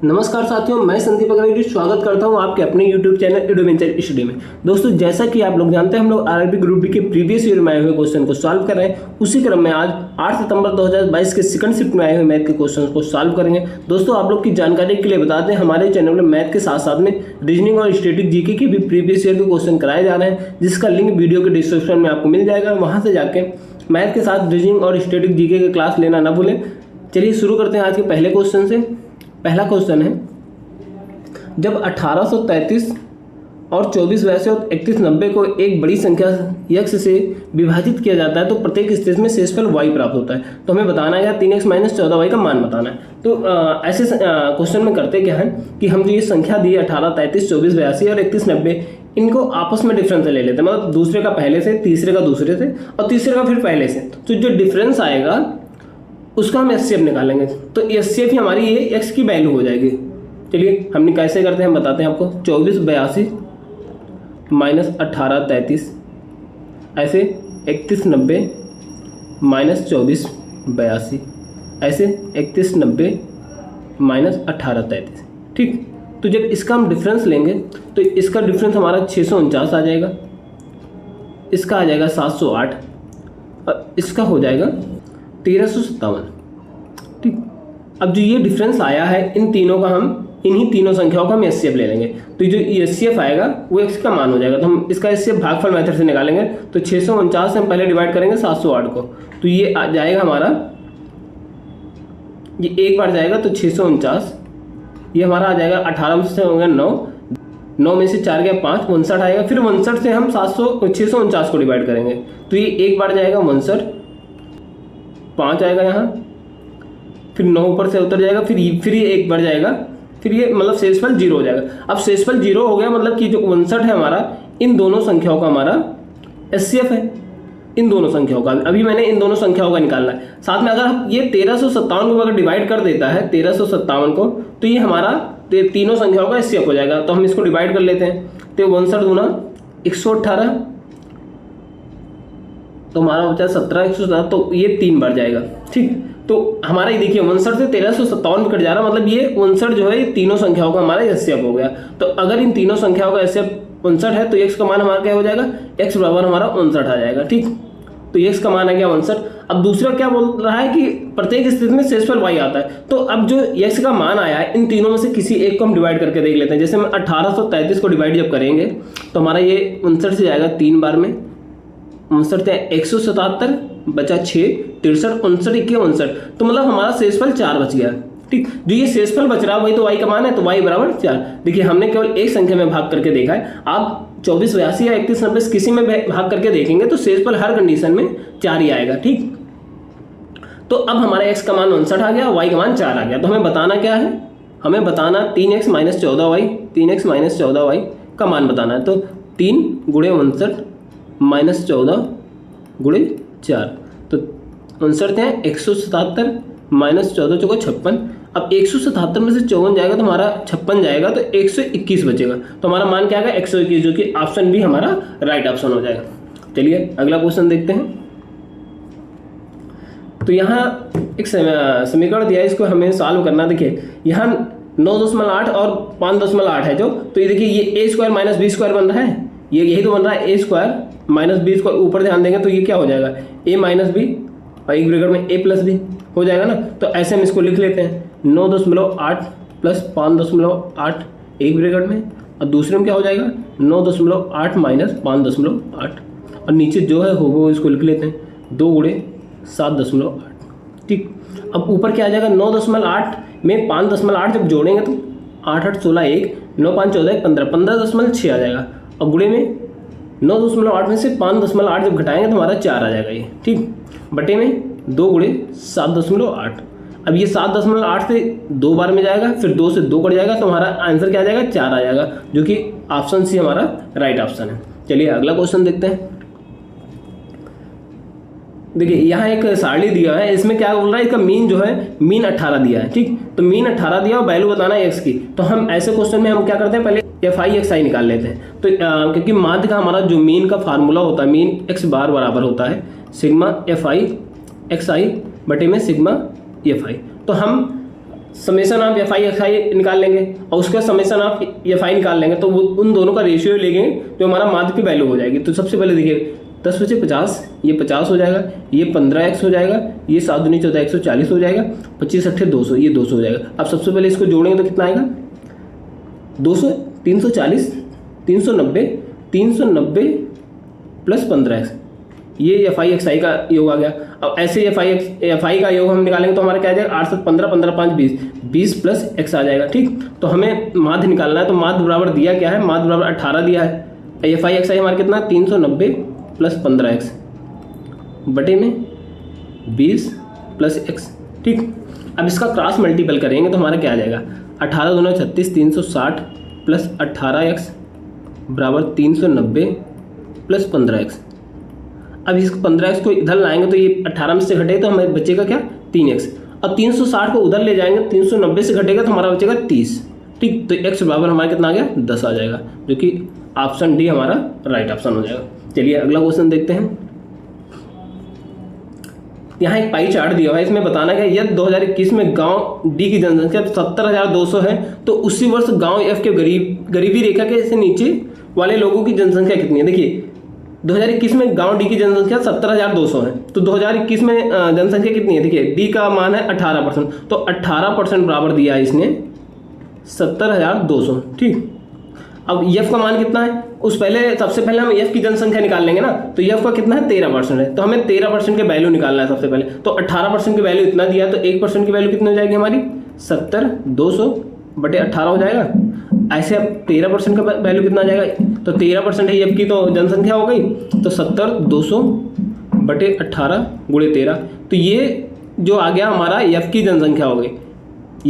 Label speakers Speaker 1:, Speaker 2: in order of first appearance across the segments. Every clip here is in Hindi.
Speaker 1: नमस्कार साथियों, मैं संदीप अग्रवाल स्वागत करता हूं आपके अपने YouTube चैनल एडवेंचर स्टडी में। दोस्तों, जैसा कि आप लोग जानते हैं, हम लोग आरआरबी ग्रुप डी के प्रीवियस ईयर में आए हुए क्वेश्चन को सॉल्व कर रहे हैं। उसी क्रम में आज 8 सितंबर 2022 के सेकंड शिफ्ट में आए हुए मैथ के क्वेश्चन को सॉल्व करेंगे। दोस्तों, आप लोग की जानकारी के लिए बता दें, हमारे चैनल में मैथ के साथ साथ में रीजनिंग और स्टैटिक जीके के भी प्रीवियस ईयर के क्वेश्चन कराए जा रहे हैं, जिसका लिंक वीडियो के डिस्क्रिप्शन में आपको मिल जाएगा। वहाँ से जाके मैथ के साथ रीजनिंग और स्टैटिक जीके के क्लास लेना ना भूलें। चलिए शुरू करते हैं आज के पहले क्वेश्चन से। पहला क्वेश्चन है, जब 1833 और 2482 और 3190 को एक बड़ी संख्या x से विभाजित किया जाता है तो प्रत्येक स्टेज में शेषफल y प्राप्त होता है। तो हमें बताना है 3x - 14y का मान बताना है। तो ऐसे क्वेश्चन में करते क्या है कि हम जो ये संख्या दी 1833, 2482 और 3190, इनको आपस में डिफरेंस ले लेते हैं। मतलब दूसरे का पहले से, तीसरे का दूसरे से और तीसरे का फिर पहले से। तो जो डिफरेंस आएगा उसका हम एचसीएफ निकालेंगे। तो एचसीएफ ही हमारी ये x की वैल्यू हो जाएगी। चलिए हमने कैसे करते हैं हम बताते हैं आपको। 2482 माइनस 1833, ऐसे 3190 माइनस 2482, ऐसे 3190 माइनस 1833। ठीक, तो जब इसका हम डिफरेंस लेंगे तो इसका डिफरेंस हमारा 649 आ जाएगा, इसका आ जाएगा 708 और इसका हो जाएगा 1357। ठीक, अब जो ये डिफरेंस आया है इन तीनों का हम इन्हीं तीनों संख्याओं का हम एचसीएफ ले लेंगे। तो जो एचसीएफ आएगा वो x का मान हो जाएगा। तो हम इसका एचसीएफ भागफल मेथड से निकालेंगे। तो 649 से हम पहले डिवाइड करेंगे 708 को, तो ये आ जाएगा हमारा, ये एक बार जाएगा तो 649, ये हमारा आ जाएगा 18 में से हो गया 9 में से 4 गया 5, 59 आएगा। फिर 59 से हम 649 को डिवाइड करेंगे तो ये एक बार जाएगा 59, 5 आएगा यहाँ, फिर 9 ऊपर से उतर जाएगा, फिर ये एक बार जाएगा, फिर ये मतलब शेषफल 0 हो जाएगा। अब शेषफल 0 हो गया, मतलब कि जो 59 है हमारा, इन दोनों संख्याओं का हमारा एचसीएफ है, इन दोनों संख्याओं का। अभी मैंने इन दोनों संख्याओं का निकालना है। साथ में अगर हम ये 1357 को अगर डिवाइड कर देता है 1357 को, तो ये हमारा तीनों संख्याओं का एचसीएफ हो जाएगा। तो हम इसको डिवाइड कर लेते हैं। तो 59 दूना 118, तो हमारा बचा 17, 117, तो ये 3 बार जाएगा। ठीक, तो हमारा ये देखिए 59 से 1357 कट जा रहा, मतलब ये 59 जो है ये तीनों संख्याओं का हमारा एचसीएफ हो गया। तो अगर इन तीनों संख्याओं का एचसीएफ 59 है तो x का मान हमारा क्या हो जाएगा, x बराबर हमारा 59 आ जाएगा। ठीक, तो x का मान आ गया 59। अब दूसरा क्या बोल रहा है कि प्रत्येक स्थिति में शेषफल y आता है। तो अब जो x का मान आया है इन तीनों में से किसी एक को हम डिवाइड करके देख लेते हैं। जैसे हम 1833 को डिवाइड जब करेंगे तो हमारा ये 59 से जाएगा 3 बार में, 59 177 बचा 6, 63, 59, 59, तो मतलब हमारा शेषफल 4 बच गया। ठीक, जो ये शेषफल बच रहा है वही तो y का मान है, तो y बराबर 4। देखिए हमने केवल एक संख्या में भाग करके देखा है। आप 2482 या 3190 किसी में भाग करके देखेंगे तो शेषफल हर कंडीशन में 4 ही आएगा। ठीक, तो अब हमारा x का मान 59 आ गया, y का मान 4 आ गया। तो हमें बताना क्या है, हमें बताना 3x - 14y, 3x - 14y का मान बताना है। तो 3 × 59 - 14 × 4, तो 59 है 177 - 14 चौको 56। अब 177 में से 54 जाएगा तो हमारा 56 जाएगा, तो 121 बचेगा। तो हमारा मान क्या आएगा 121, जो कि ऑप्शन बी हमारा राइट ऑप्शन हो जाएगा। चलिए अगला क्वेश्चन देखते हैं। तो यहाँ एक समीकरण दिया है, इसको हमें सॉल्व करना। देखिए यहाँ 9.8 और 5.8 है जो, तो ये देखिए ये a² - b² बन रहा है, ये यही तो बन रहा है a² - b²। ऊपर ध्यान देंगे तो ये क्या हो जाएगा a - b और एक ब्रैकेट में a + b हो जाएगा ना। तो ऐसे हम इसको लिख लेते हैं 9.8 + 5.8 एक ब्रैकेट में, और दूसरे में क्या हो जाएगा 9.8 - 5.8, और नीचे जो है हो इसको लिख लेते हैं 2 × 7.8। ठीक, अब ऊपर क्या आ जाएगा 9.8 में 5.8 जब जोड़ेंगे तो 8 8 16 1, 9 5 14 15, 15.6 आ जाएगा। और गुणे में 9.8 में से 5.8 जब घटाएंगे तो हमारा 4 आ जाएगा ये। ठीक, बटे में 2 × 7.8। अब ये 7.8 से 2 बार में जाएगा, फिर 2 से 2 कट जाएगा, तो हमारा आंसर क्या आ जाएगा 4 आ जाएगा, जो कि ऑप्शन सी हमारा राइट ऑप्शन है। चलिए अगला क्वेश्चन देखते हैं। देखिए यहाँ एक सारणी दिया है, इसमें क्या बोल रहा है, इसका मीन जो है मीन 18 दिया है। ठीक, तो मीन 18 दिया और वैल्यू बताना है x की। तो हम ऐसे क्वेश्चन में हम क्या करते हैं, पहले fi xi निकाल लेते हैं। तो क्योंकि माध्य का हमारा जो मीन का फार्मूला होता है, मीन x बार बराबर होता है सिग्मा fi xi बटे में सिग्मा fi। तो हम समेसन आप एफ आई एक्स आई निकाल लेंगे और उसका समेसन आप एफ आई निकाल लेंगे, तो वो उन दोनों का रेशियो लेंगे जो हमारा माध्य की वैल्यू हो जाएगी। तो सबसे पहले देखिए 10 बचे 50, ये 50 हो जाएगा, ये 15x हो जाएगा, ये 7 दूनी 14 140 हो जाएगा, 25 अट्ठे 200, ये 200 हो जाएगा। अब सबसे पहले इसको जोड़ेंगे तो कितना आएगा 200 340 390 प्लस 15x, ये एफ आई एक्स आई का योग आ गया। अब ऐसे एफ आई का योग हम निकालेंगे तो हमारा क्या आ जाएगा 8 7 15 15 5 20 20 प्लस x आ जाएगा। ठीक, तो हमें माध्य निकालना है, तो माध्य बराबर दिया क्या है, माध्य बराबर 18 दिया है। एफ आई एक्स आई हमारा कितना 390 प्लस 15x बटे में 20 प्लस x। ठीक, अब इसका क्रॉस मल्टीपल करेंगे तो हमारा क्या आ जाएगा 18 दूना 36 360 प्लस 18x बराबर 390 प्लस 15x। अब इस 15x को इधर लाएंगे तो ये 18 में से घटेगा तो हमें बचेगा क्या 3x। अब 360 को उधर ले जाएंगे 390 से घटेगा तो हमारा बचेगा 30। ठीक, तो x बराबर हमारा कितना आ गया 10 आ जाएगा, जो कि ऑप्शन डी हमारा राइट ऑप्शन हो जाएगा। चलिए अगला क्वेश्चन देखते हैं। यहाँ एक पाई चार्ट दिया हुआ है, इसमें बताना है यदि 2021 में गांव डी की जनसंख्या 70,200 है तो उसी वर्ष गांव एफ के गरीबी रेखा के से नीचे वाले लोगों की जनसंख्या कितनी है। देखिए 2021 में गांव डी की जनसंख्या 70,200 है, तो 2021 में जनसंख्या कितनी है, देखिए डी का मान है 18%, तो 18% बराबर दिया है इसने 70,200। ठीक, अब एफ का मान कितना है, सबसे पहले हम एफ की जनसंख्या निकाल लेंगे ना, तो एफ का कितना है 13% है, तो हमें 13% के वैल्यू निकालना है सबसे पहले। तो 18% की वैल्यू इतना दिया तो 1% की वैल्यू कितनी हो जाएगी हमारी 70,200 बटे 18 हो जाएगा। ऐसे अब 13% का वैल्यू कितना आ जाएगा, तो 13% है एफ की तो जनसंख्या हो गई, तो 70,200 बटे 18 गुणे 13, तो ये जो आ गया हमारा एफ की जनसंख्या हो गई,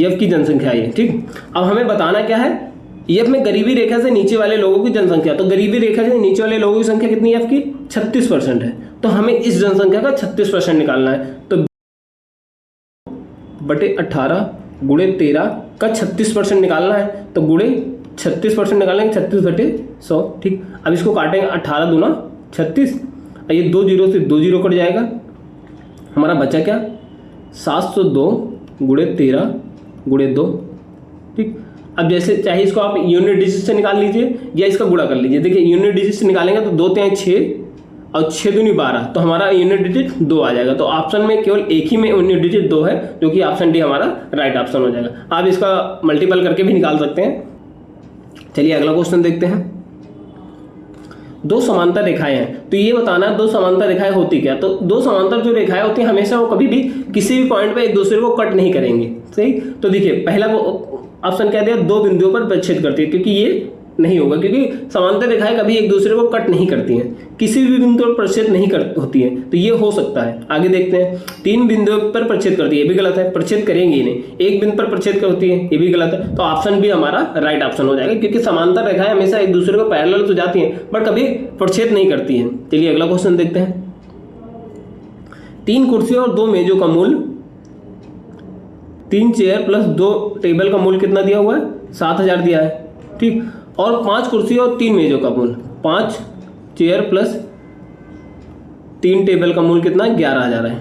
Speaker 1: एफ की जनसंख्या ये। ठीक, अब हमें बताना क्या है एफ में गरीबी रेखा से नीचे वाले लोगों की जनसंख्या, तो गरीबी रेखा से नीचे वाले लोगों की संख्या कितनी है आपकी 36% है, तो हमें इस जनसंख्या का 36% निकालना है। तो बटे 18 गुणे 13 का 36% निकालना है, तो गुणे 36% निकालेंगे 36 बटे 100। ठीक, अब इसको काटेंगे 18 दूना 36, ये 2 जीरो से 2 जीरो कट जाएगा, हमारा बचा क्या 702 गुणे 13 गुणे 2। ठीक, अब जैसे चाहे इसको आप यूनिट डिजिट से निकाल लीजिए या इसका गुणा कर लीजिए। देखिए यूनिट डिजिट से निकालेंगे तो 2 3 6 और 6 दूनी 12, तो हमारा यूनिट डिजिट 2 आ जाएगा। तो ऑप्शन में केवल एक ही में यूनिट डिजिट 2 है, जो कि ऑप्शन डी हमारा राइट ऑप्शन हो जाएगा। आप इसका मल्टीपल करके भी निकाल सकते हैं। चलिए अगला क्वेश्चन देखते हैं। दो समांतर रेखाएं हैं, तो ये बताना है दो समांतर रेखाएं होती क्या। तो दो समांतर जो रेखाएं होती हैं हमेशा वो कभी भी किसी भी पॉइंट पे एक दूसरे को कट नहीं करेंगे। सही, तो देखिए पहला ऑप्शन क्या दिया, दो बिंदुओं पर प्रच्छेद करती है, क्योंकि ये नहीं होगा, क्योंकि समांतर रेखाएं कभी एक दूसरे को कट नहीं करती हैं, किसी भी बिंदु पर प्रच्छेद नहीं होती हैं, तो ये हो सकता है। आगे देखते हैं, तीन बिंदुओं पर प्रच्छेद करती है, ये भी गलत है, प्रच्छेद करेंगे ही नहीं। एक बिंदु पर प्रच्छेद करती है, ये भी गलत है, तो ऑप्शन बी हमारा राइट ऑप्शन हो जाएगा, क्योंकि समांतर रेखाएं हमेशा एक दूसरे को पैरेलल तो जाती हैं बट कभी प्रच्छेद नहीं करती हैं। चलिए अगला क्वेश्चन देखते हैं। 3 कुर्सियों और 2 मेजों का मूल्य, 3 चेयर प्लस 2 टेबल का मूल्य कितना दिया हुआ है, 7,000 दिया है। ठीक, और 5 कुर्सी और 3 मेजों का मूल्य, 5 चेयर प्लस 3 टेबल का मूल्य कितना, 11,000 है।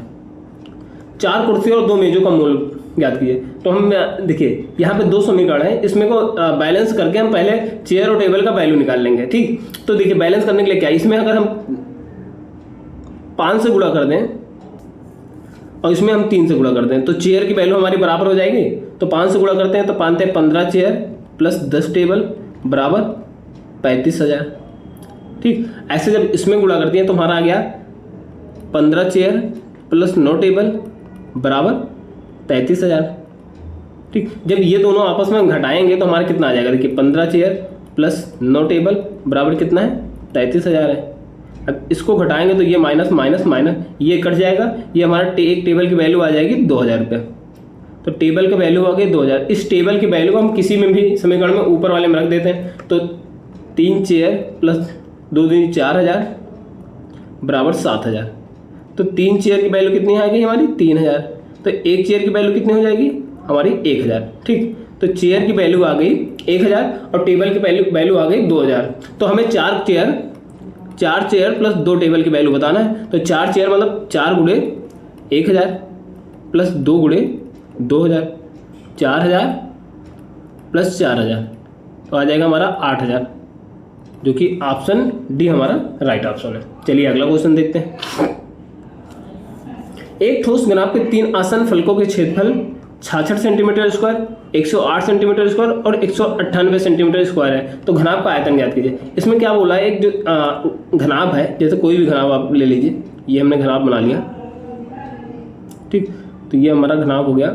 Speaker 1: 4 कुर्सी और 2 मेजों का मूल्य ज्ञात कीजिए। तो हम देखिए यहाँ पे 2 समीकरण है, इसमें को बैलेंस करके हम पहले चेयर और टेबल का वैल्यू निकाल लेंगे। ठीक, तो देखिए बैलेंस करने के लिए क्या, इसमें अगर हम 5 से गुणा कर दें और इसमें हम 3 से गुणा कर दें तो चेयर की वैल्यू हमारी बराबर हो जाएगी। तो 5 से गुणा करते हैं तो 5 × 15 चेयर प्लस 10 टेबल बराबर 35,000। ठीक, ऐसे जब इसमें गुणा करती हैं तो हमारा आ गया 15 चेयर प्लस 9 टेबल बराबर 33,000। ठीक, जब ये दोनों आपस में घटाएंगे तो हमारा कितना आ जाएगा, देखिए 15 चेयर प्लस 9 टेबल बराबर कितना है, 33,000 है। अब इसको घटाएंगे तो ये माइनस माइनस माइनस ये कट जाएगा, ये हमारा एक टेबल की वैल्यू आ जाएगी 2,000 रुपये। तो टेबल की वैल्यू आ गई 2,000। इस टेबल की वैल्यू को हम किसी में भी समीकरण में ऊपर वाले में रख देते हैं। तो 3 चेयर प्लस 2 दूनी 4,000 बराबर 7,000। तो 3 चेयर की वैल्यू कितनी आएगी हमारी, 3,000। तो एक चेयर की वैल्यू कितनी हो जाएगी हमारी, 1,000। ठीक, तो चेयर की वैल्यू आ गई 1,000 और टेबल की वैल्यू आ गई 2,000। तो हमें 4 चेयर प्लस 2 टेबल की वैल्यू बताना है। तो 4 चेयर मतलब 4 गुणे 1,000 प्लस 2 गुणे 2,000 4000 प्लस 4000 तो आ जाएगा हमारा 8000, जो कि ऑप्शन डी हमारा राइट ऑप्शन है। चलिए अगला क्वेश्चन देखते हैं। एक ठोस घनाभ के 3 आसन फलकों के क्षेत्रफल 66 सेंटीमीटर स्क्वायर, 108 सेंटीमीटर स्क्वायर और 198 सेंटीमीटर स्क्वायर है, तो घनाभ का आयतन ज्ञात कीजिए। इसमें क्या बोला है, एक जो घनाभ है, जैसे कोई भी घनाभ आप ले लीजिए, ये हमने घनाभ बना लिया, ठीक, तो ये हमारा घनाभ हो गया।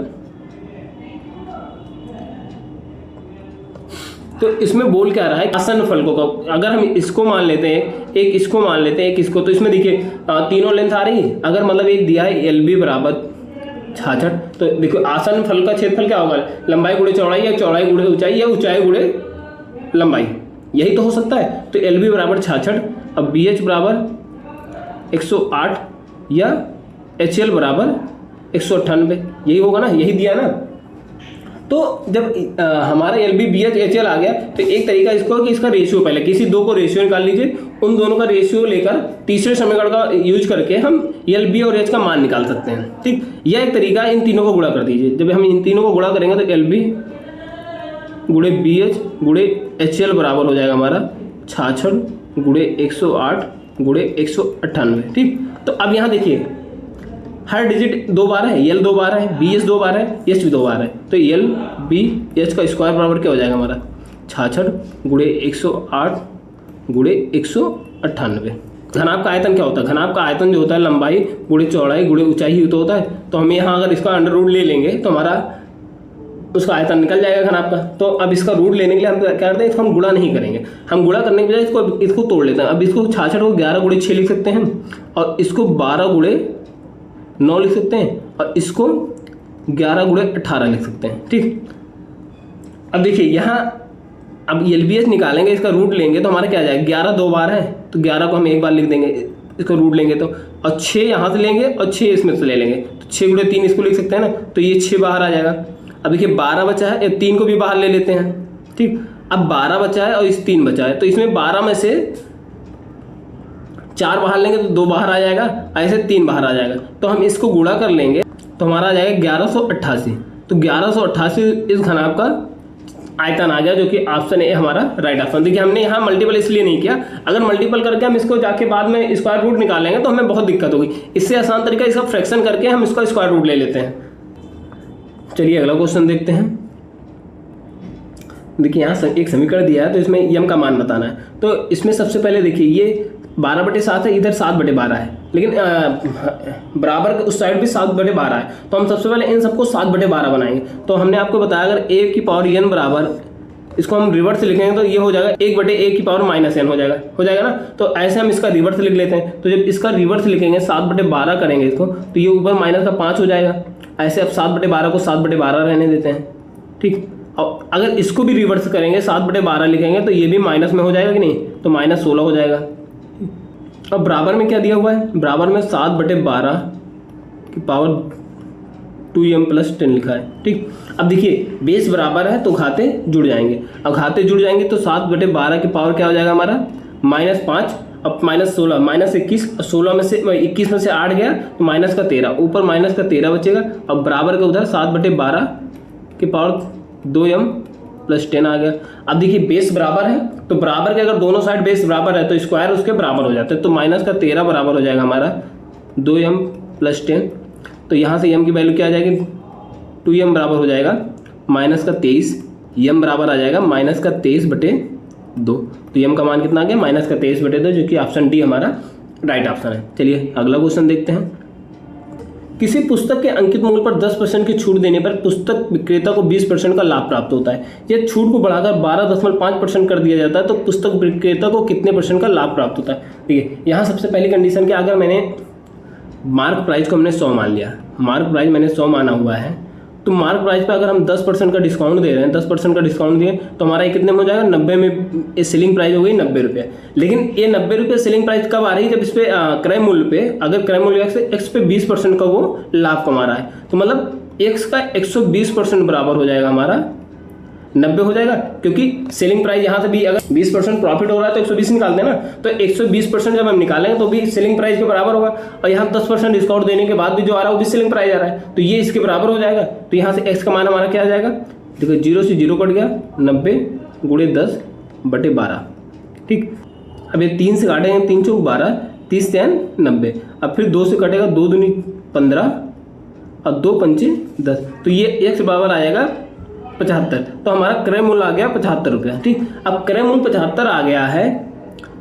Speaker 1: तो इसमें बोल क्या रहा है, आसन फलकों का, अगर हम इसको मान लेते हैं, एक इसको मान लेते हैं, एक इसको, तो इसमें देखिए तीनों लेंथ आ रही है। अगर मतलब एक दिया है LB बराबर 66, तो देखो आसन फल का क्षेत्रफल क्या होगा, लंबाई गुणे चौड़ाई या चौड़ाई गुणे ऊंचाई या ऊंचाई गुणे लंबाई, यही तो हो सकता है। तो LB बराबर 66, अब BH बराबर 108 या HL बराबर 198, यही होगा ना, यही दिया ना। तो जब हमारा LB BH HL आ गया, तो एक तरीका इसको कि इसका रेशियो, पहले किसी दो को रेशियो निकाल लीजिए, उन दोनों का रेशियो लेकर तीसरे समीकरण का यूज करके हम LB और H का मान निकाल सकते हैं, ठीक। यह एक तरीका, इन तीनों को गुणा कर दीजिए। जब हम इन तीनों को गुणा करेंगे तो LB गुणे BH गुणे HL बराबर हो जाएगा हमारा 66 गुणे 108 गुणे 198, ठीक। तो अब यहाँ देखिए हर डिजिट 2 बार है, L 2 बार है, BH 2 बार है, H भी 2 बार है, तो LBH का स्क्वायर बराबर क्या हो जाएगा हमारा 66 गुणे 108 गुणे 198। घनाभ का आयतन क्या होता है, घनाभ का आयतन जो होता है लंबाई गुणे चौड़ाई गुणे ऊंचाई ही तो होता है। तो हम यहाँ अगर इसका अंडर रूट ले लेंगे तो हमारा उसका आयतन निकल जाएगा घनाभ का। तो अब इसका रूट लेने के लिए हम क्या करते हैं, इसको हम गुणा नहीं करेंगे, हम गुणा करने के बजाय इसको तोड़ लेते हैं। अब इसको 66 को 11 गुणे 6 लिख सकते हैं, और इसको 12 गुणे 9 लिख सकते हैं, और इसको 11 गुणे 18 लिख सकते हैं, ठीक। अब देखिए यहाँ अब LBH निकालेंगे, इसका रूट लेंगे तो हमारा क्या आ जाएगा, 11 2 बार है, तो 11 को हम एक बार लिख देंगे, इसको रूट लेंगे तो, और 6 यहाँ से लेंगे और 6 इसमें से ले लेंगे, तो 6 गुणे 3 इसको लिख सकते हैं ना, तो ये 6 बाहर आ जाएगा। अब देखिए 12 बचा है, 3 को भी बाहर ले लेते हैं, ठीक। अब 12 बचा है और इस 3 बचा है, तो इसमें 12 में से 4 बाहर लेंगे तो 2 बाहर आ जाएगा, ऐसे 3 बाहर आ जाएगा। तो हम इसको गुणा कर लेंगे तो हमारा आ जाएगा 1188। तो 1188 इस घनाभ का आयतन आ गया, जो कि ऑप्शन ए हमारा राइट ऑप्शन। देखिए हमने यहाँ मल्टीपल इसलिए नहीं किया, अगर मल्टीपल करके हम इसको जाके बाद में स्क्वायर रूट निकालेंगे तो हमें बहुत दिक्कत होगी। इससे आसान तरीका इसका फ्रैक्शन करके हम इसका स्क्वायर रूट ले लेते हैं। चलिए अगला क्वेश्चन देखते हैं। देखिए यहाँ एक समीकरण दिया है, तो इसमें यम का मान बताना है। तो इसमें सबसे पहले देखिए ये 12/7 है, इधर 7/12 है, लेकिन बराबर उस साइड भी 7/12 है। तो हम सबसे पहले इन सबको 7/12 बनाएंगे। तो हमने आपको बताया अगर a की पावर n बराबर, इसको हम रिवर्स लिखेंगे तो ये हो जाएगा 1/a की पावर -n हो जाएगा ना। तो ऐसे हम इसका रिवर्स लिख लेते हैं। तो जब इसका रिवर्स लिखेंगे 7/12 करेंगे इसको, तो ये ऊपर -5 हो जाएगा। ऐसे अब 7/12 को 7/12 रहने देते हैं, ठीक। और अगर इसको भी रिवर्स करेंगे 7/12 लिखेंगे तो ये भी माइनस में हो जाएगा कि नहीं, तो -16 हो जाएगा। अब बराबर में क्या दिया हुआ है, बराबर में 7/12 की पावर 2m + 10 लिखा है, ठीक। अब देखिए बेस बराबर है तो घाते जुड़ जाएंगे। अब घाते जुड़ जाएंगे तो 7/12 की पावर क्या हो जाएगा हमारा -5, अब -16 -21, 16 में से 21 में से 8 गया तो -13, ऊपर -13 बचेगा। अब बराबर के उधर 7/12 की पावर 2m + 10 आ गया। अब देखिए बेस बराबर है, तो बराबर के अगर दोनों साइड बेस बराबर है तो स्क्वायर उसके बराबर हो जाते हैं। तो -13 बराबर हो जाएगा हमारा 2m + 10। तो यहाँ से m की वैल्यू क्या आ जाएगी, 2m बराबर हो जाएगा -23, m बराबर आ जाएगा -23/2। तो m का मान कितना आ गया, -23/2, जो कि ऑप्शन डी हमारा राइट ऑप्शन है। चलिए अगला क्वेश्चन देखते हैं। किसी पुस्तक के अंकित मूल्य पर 10% की छूट देने पर पुस्तक विक्रेता को 20% का लाभ प्राप्त होता है। यह छूट को बढ़ाकर 12.5% कर दिया जाता है तो पुस्तक विक्रेता को कितने % का लाभ प्राप्त होता है। देखिए यहाँ सबसे पहली कंडीशन क्या, अगर मैंने मार्क प्राइस को हमने 100 मान लिया, मार्क प्राइस मैंने 100 माना हुआ है, तो मार्क प्राइस पे अगर हम 10% का डिस्काउंट दे रहे हैं, 10% का डिस्काउंट दिए तो हमारा ये कितने में हो जाएगा, 90 में। ये सेलिंग प्राइस हो गई 90 रुपये। लेकिन ये 90 रुपये सेलिंग प्राइस कब आ रही है, जब इस पे क्रय मूल्य पे, अगर क्रय मूल्य x पे 20% का वो लाभ कमा रहा है, तो मतलब x का 120% बराबर हो जाएगा हमारा 90 हो जाएगा, क्योंकि सेलिंग प्राइस यहाँ से भी अगर 20% प्रॉफिट हो रहा है तो 120 निकालते हैं ना, तो 120% जब हम निकालेंगे तो भी सेलिंग प्राइस के बराबर होगा, और यहाँ 10% डिस्काउंट देने के बाद भी जो आ रहा है वो भी सेलिंग प्राइस आ रहा है, तो ये इसके बराबर हो जाएगा। तो यहाँ से एक्स का मान हमारा क्या आ जाएगा, देखो 0 से 0 कट गया, 90 × 10/12। ठीक, अब ये 3 से काटेंगे, 3 चौक 12, 30 3 90, अब फिर 2 से कटेगा, 2 दूनी 15 और 2 पंचे 10, तो ये एक्स बराबर आ जाएगा 75। तो हमारा क्रय मूल्य आ गया 75 रुपया। ठीक, अब क्रय मूल्य 75 आ गया है।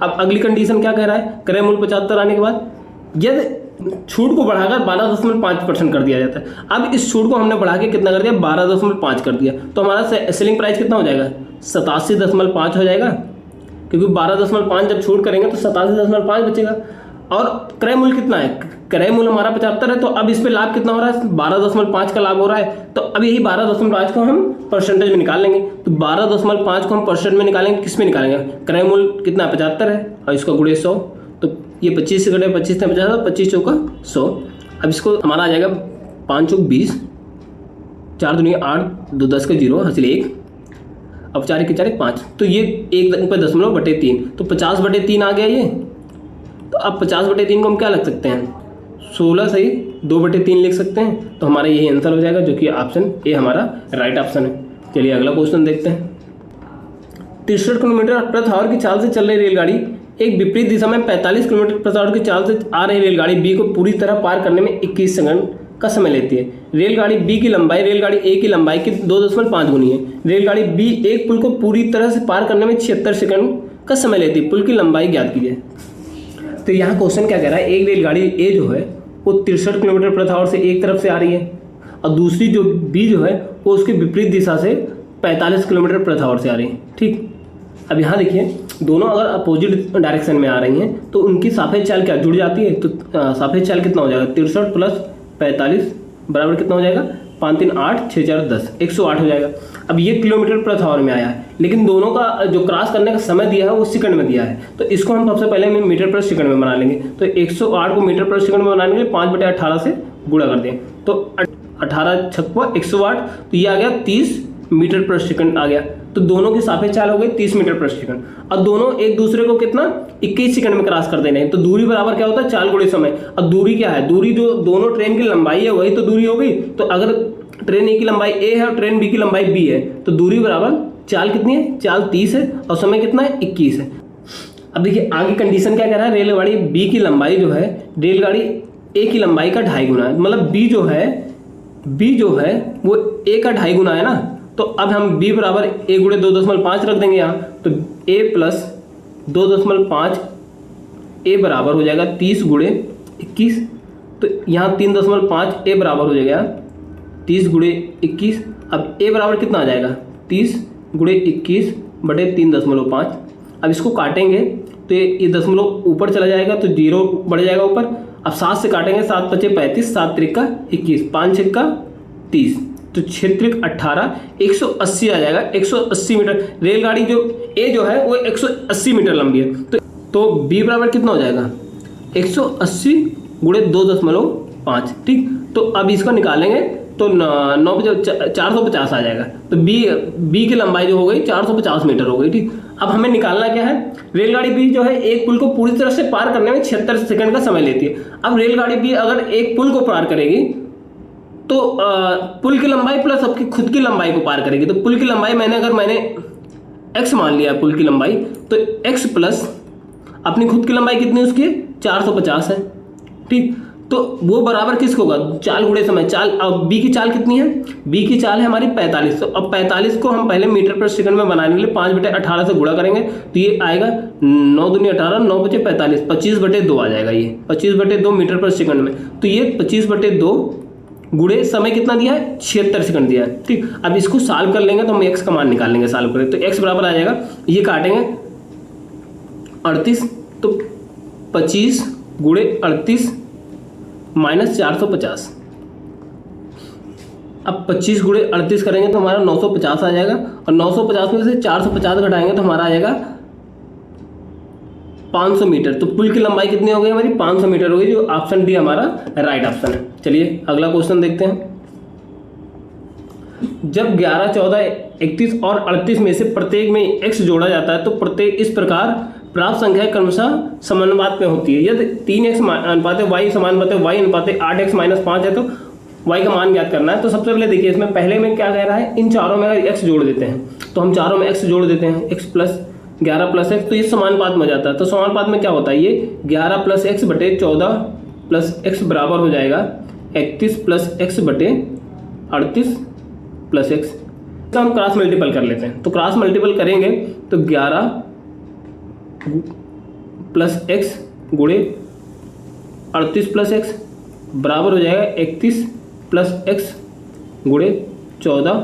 Speaker 1: अब अगली कंडीशन क्या कह रहा है, क्रय मूल्य 75 आने के बाद यदि छूट को बढ़ाकर 12.5% कर दिया जाता है। अब इस छूट को हमने बढ़ा के कितना कर दिया, 12.5 कर दिया, तो हमारा सेलिंग प्राइस कितना हो जाएगा, 87.5 हो जाएगा, क्योंकि 12.5 जब छूट करेंगे तो 87.5 बचेगा। और क्रय मूल्य कितना है, क्रय मूल्य हमारा 75 है, तो अब इस पे लाभ कितना हो रहा है, 12.5 का लाभ हो रहा है। तो अब यही 12.5 को हम परसेंटेज में निकाल लेंगे, तो 12.5 को हम परसेंट में निकालेंगे, किस में निकालेंगे, क्रय मूल्य कितना 75 है और इसका गुणे 100, तो ये 25 से घटे 25 से 50, 25 चौका 100। अब इसको हमारा आ जाएगा 5 चौक 20, 4 दूनी 8, 2 10 का 0 हासिल 1, अब 4 के 4 5, तो ये 1/10/3, तो 50/3 आ गया ये। तो अब 50/3 को हम क्या लिख सकते हैं, 16 सही 2/3 लिख सकते हैं, तो हमारा यही आंसर हो जाएगा, जो कि ऑप्शन ए हमारा राइट ऑप्शन है। चलिए अगला क्वेश्चन देखते हैं। 63 किलोमीटर प्रति आवर की चाल से चल रही रेलगाड़ी एक विपरीत दिशा में 45 किलोमीटर प्रति आवर की चाल से आ रही रेलगाड़ी बी को पूरी तरह पार करने में 21 सेकंड का समय लेती है। रेलगाड़ी बी की लंबाई रेलगाड़ी ए की लंबाई की 2.5 गुनी है। रेलगाड़ी बी एक पुल को पूरी तरह से पार करने में 76 सेकंड का समय लेती है। पुल की लंबाई ज्ञात कीजिए। तो यहाँ क्वेश्चन क्या कह रहा है, एक रेलगाड़ी ए जो है वो 63 किलोमीटर प्रति आवर से एक तरफ से आ रही है, और दूसरी जो बी जो है वो उसके विपरीत दिशा से 45 किलोमीटर प्रति आवर से आ रही है। ठीक, अब यहाँ देखिए, दोनों अगर अपोजिट डायरेक्शन में आ रही हैं तो उनकी सापेक्ष चाल क्या जुड़ जाती है, तो सापेक्ष चाल कितना हो जाएगा, 63 + 45 बराबर कितना हो जाएगा, 5 3 8 6 4 10, 108 हो जाएगा। अब ये किलोमीटर प्रति आवर में आया है, लेकिन दोनों का जो क्रॉस करने का समय दिया है वो सेकंड में दिया है, तो इसको हम सबसे पहले मीटर प्रति सेकंड में बना लेंगे। तो 108 को मीटर प्रति सेकंड में बनाने के लिए 5/18 से गुणा कर दें, तो 18 छक्का 108, तो ये आ गया 30 मीटर प्रति सेकंड आ गया। तो दोनों की सापेक्ष चाल हो गई 30 मीटर प्रति सेकंड, और दोनों एक दूसरे को कितना 21 सेकंड में क्रॉस कर देने हैं। तो दूरी बराबर क्या होता है, चाल गुणे समय। अब दूरी क्या है, दूरी जो दोनों ट्रेन की लंबाई है वही तो दूरी हो गई। तो अगर ट्रेन ए की लंबाई ए है और ट्रेन बी की लंबाई बी है, तो दूरी बराबर चाल कितनी है, चाल 30 है और समय कितना है, 21 है। अब देखिए आगे कंडीशन क्या कह रहा है, रेलगाड़ी बी की लंबाई जो है रेलगाड़ी ए की लंबाई का 2.5 गुना है, मतलब बी जो है वो ए का 2.5 गुना है ना। तो अब हम b बराबर a × 2.5 रख देंगे यहाँ, तो a + 2.5 a बराबर हो जाएगा 30 × 21, तो यहाँ 3.5 a बराबर हो जाएगा 30 × 21। अब a बराबर कितना आ जाएगा, 30 × 21 बटे 3.5। अब इसको काटेंगे तो ये दशमलव ऊपर चला जाएगा, तो 0 बढ़ जाएगा ऊपर। अब 7 से काटेंगे, 7 × 5 = 35, 7 × 3 = 21, 5 × 6 = 30, तो 6 × 18 180 आ जाएगा। 180 मीटर रेलगाड़ी जो ए जो है वो 180 मीटर लंबी है, तो b बराबर कितना हो जाएगा, 180 × 2.5। ठीक, तो अब इसको निकालेंगे तो 450 आ जाएगा। तो b की लंबाई जो हो गई 450 मीटर हो गई। ठीक, अब हमें निकालना क्या है, रेलगाड़ी बी जो है एक पुल को पूरी तरह से पार करने में 76 सेकंड का समय लेती है। अब रेलगाड़ी बी अगर एक पुल को पार करेगी तो पुल की लंबाई प्लस आपकी खुद की लंबाई को पार करेगी। तो पुल की लंबाई मैंने x मान लिया पुल की लंबाई, तो x प्लस अपनी खुद की लंबाई कितनी उसकी 450 है। ठीक, तो वो बराबर किसको होगा, चाल गुणे समय। चाल अब b की चाल कितनी है, b की चाल है हमारी 45। तो अब 45 को हम पहले मीटर प्रति सेकंड में बनाने के लिए 5/18 से गुणा करेंगे, तो ये आएगा 9 दूनी 18, 9 × 5 = 45, 25/2 आ जाएगा। ये 25/2 मीटर प्रति सेकंड में, तो ये 25/2 गुणे समय कितना दिया है, 76 सेकंड दिया है। ठीक, अब इसको सॉल्व कर लेंगे तो हम x का मान निकाल लेंगे। सॉल्व करें तो x बराबर आ जाएगा, ये काटेंगे 38, तो 25 × 38 - 450। अब 25 × 38 करेंगे तो हमारा 950 आ जाएगा, और 950 में से 450 घटाएंगे तो हमारा आ जाएगा 500 मीटर। तो पुल की लंबाई कितनी हो गई हमारी, 500 मीटर हो गई, जो ऑप्शन डी हमारा राइट ऑप्शन है। चलिए अगला क्वेश्चन देखते हैं। जब 11 14 31 और 38 में से प्रत्येक में x जोड़ा जाता है तो प्रत्येक इस प्रकार प्राप्त संख्या क्रमशः समानुपात में होती है। यदि 3x अनुपात y समानुपात y अनुपात 8x माइनस 5 है तो y का मान ज्ञात करना है। तो सबसे पहले देखिए इसमें पहले में क्या कह रहा है, इन चारों में अगर x जोड़ देते हैं तो हम चारों में x जोड़ देते हैं, x प्लस 11 प्लस x, तो ये समानुपात में हो जाता है। तो समानुपात में क्या होता है, ये 11 प्लस x बटे 14 प्लस x बराबर हो जाएगा 31 प्लस x बटे 38 प्लस x। तो हम क्रॉस मल्टीपल कर लेते हैं, तो क्रॉस मल्टीपल करेंगे तो 11 प्लस x गुणे 38 प्लस x बराबर हो जाएगा 31 प्लस x गुणे 14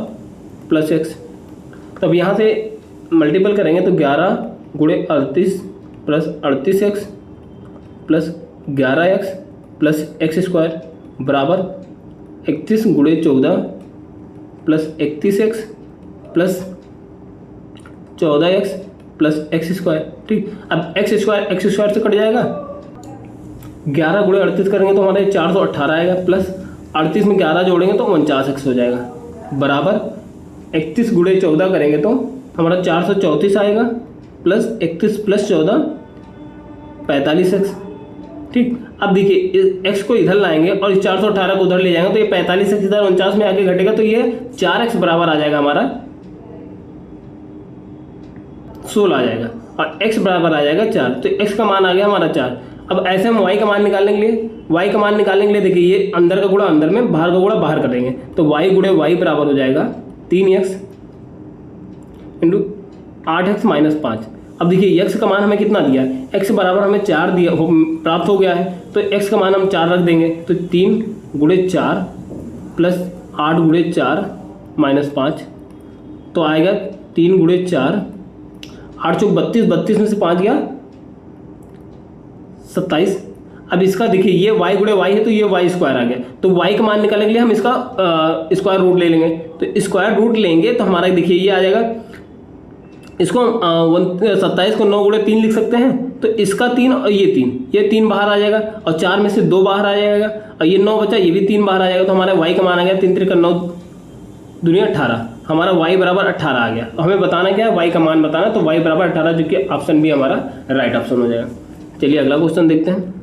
Speaker 1: प्लस x। तब यहाँ से मल्टीपल करेंगे तो 11 गुणे 38 plus 38x plus 11x plus x square बराबर 31 गुणे 14 plus 31x plus 14x plus x square. ठीक, अब x स्क्वायर से कट जाएगा, 11 गुणे 38 करेंगे तो हमारे 418 आएगा, प्लस 38 में 11 जोड़ेंगे तो 49x हो जाएगा, बराबर 31 गुणे 14 करेंगे तो हमारा 434 आएगा, प्लस 31 प्लस 14 45x। ठीक, अब देखिए x को इधर लाएंगे और इस 418 को उधर ले जाएंगे तो ये 45x इधर 49 में आके घटेगा तो ये 4x बराबर आ जाएगा हमारा 16 आ जाएगा और x बराबर आ जाएगा 4। तो x का मान आ गया हमारा 4। अब ऐसे हम y का मान निकालने के लिए देखिए ये अंदर का गुणा अंदर में, बाहर का गुणा बाहर करेंगे तो y गुणे y बराबर हो जाएगा 3x इंटू 8x माइनस 5। अब देखिए x का मान हमें कितना दिया है, x बराबर हमें 4 दिया प्राप्त हो गया है तो x का मान हम 4 रख देंगे तो 3 गुणे 4 प्लस 8 गुणे 4 माइनस 5 तो आएगा 3 गुणे 4, 8 चौक 32, 32 में से 5 गया 27। अब इसका देखिए ये y गुणे y है तो ये y स्क्वायर आ गया, तो y का मान निकालने के लिए हम इसका स्क्वायर रूट ले लेंगे। तो स्क्वायर रूट लेंगे तो हमारा देखिए ये आ जाएगा, इसको 27 को 9 गुणे 3 लिख सकते हैं तो इसका 3 और ये 3 बाहर आ जाएगा और 4 में से 2 बाहर आ जाएगा और ये 9 बचा, ये भी 3 बाहर आ जाएगा तो हमारा y का मान आ गया 3 3 9 दुनिया 18, हमारा y बराबर 18 आ गया। हमें बताना क्या है, y का मान बताना, तो y बराबर 18 जो कि ऑप्शन भी हमारा राइट ऑप्शन हो जाएगा। चलिए अगला क्वेश्चन देखते हैं।